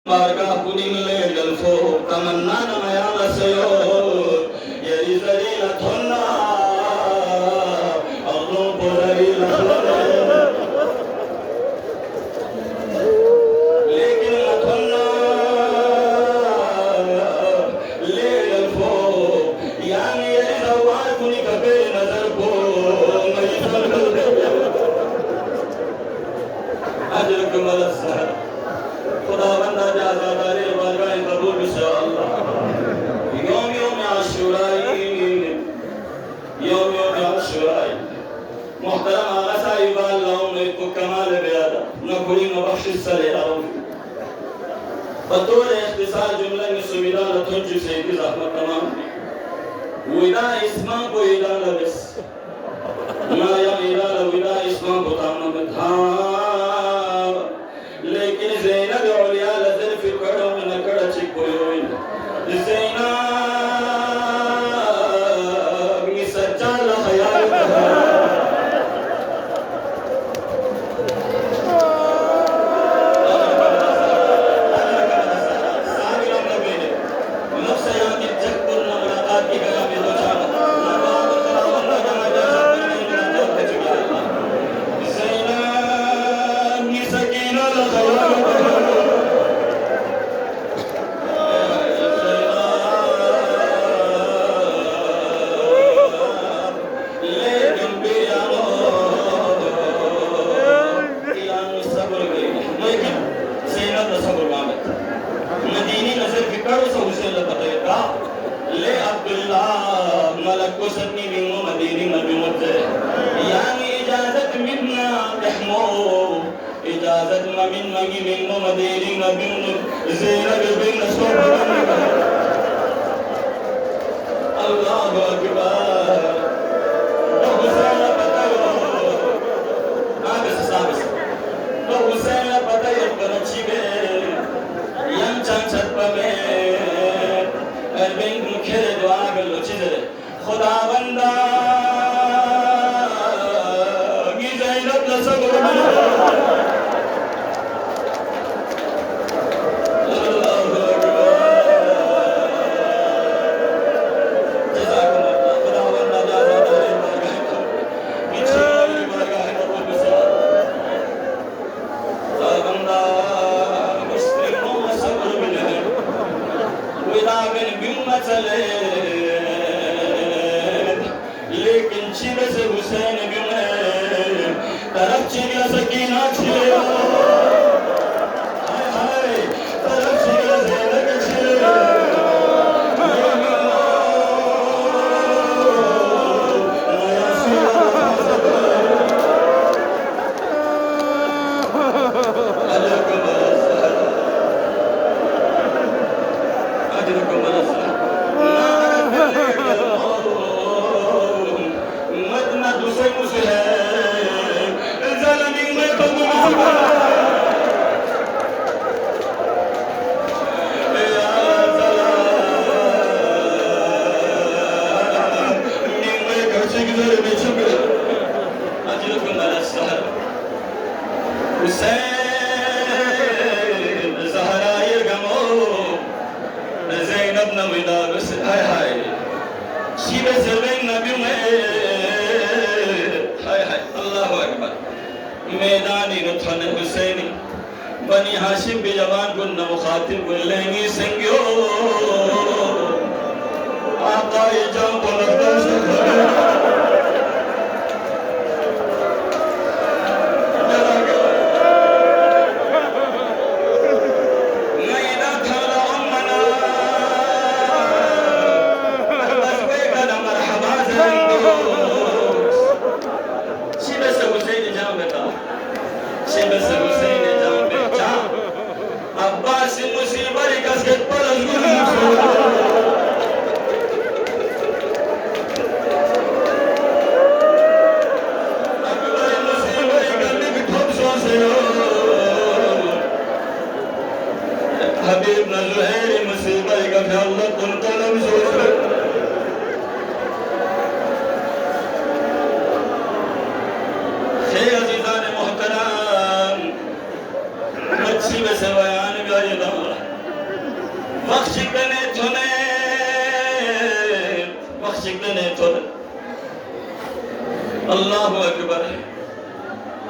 بارگاه کنیم لیل فوق تمنا نمایان سیور یری زلیل تھونا اغلو پوزلیل خلده لیکن تھونا لیل فوق یعنی یری زوار کنی کبھی نظر کو مجھے سلگل اجرکم السہر خداوند اجازت داری بارگاہ قبول انشاءاللہ یوم عاشورائی محترم آقا صاحب اللہم کو کمال بیادا نکولی مبخش صلی بطور اختصار جملہ میں سویدان تنجو سیدی زحمت تمام ودا اسمان کو ایدان لبس ما یم ایدان ودا اسمان کو تامن بدھان لیکن زینب علیاء لذر فی کڑوں میں نکڑا چک کوئی ہوئی زینب می سجال خیال مچھی میں سے بیان بھی آئے بخشیدنی تونه بخشیدنی تونه الله اکبر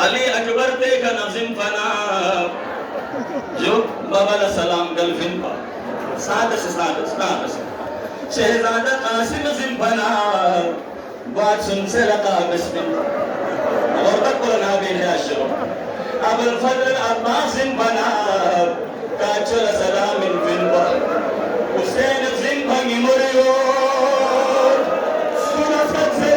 علی اکبر دیکھا نظم فنا جو بابا سلام گلفن پا سادس شہزادہ قاسم زمبنا بات سن سے لقا بسم اور تقبل نابین ہے اشرو ابو الفضل عباس زمبنا کاچل سلام فن پا حسین زمبنی مریو سنہ ست سے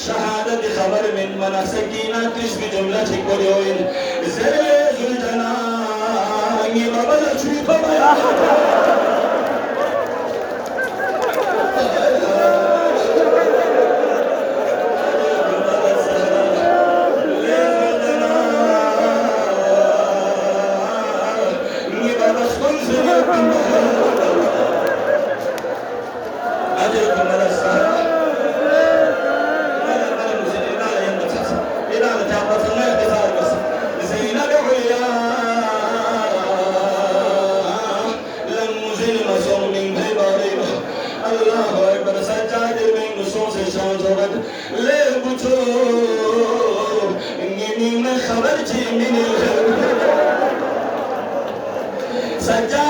شهادة خبر من مناسكينا كشف جملة كوريوين زيز الجناني بابا شوي بابا الله أكبر سجاد من نصوص شانزورد لبتو إني من خبرتي من الهو سجاد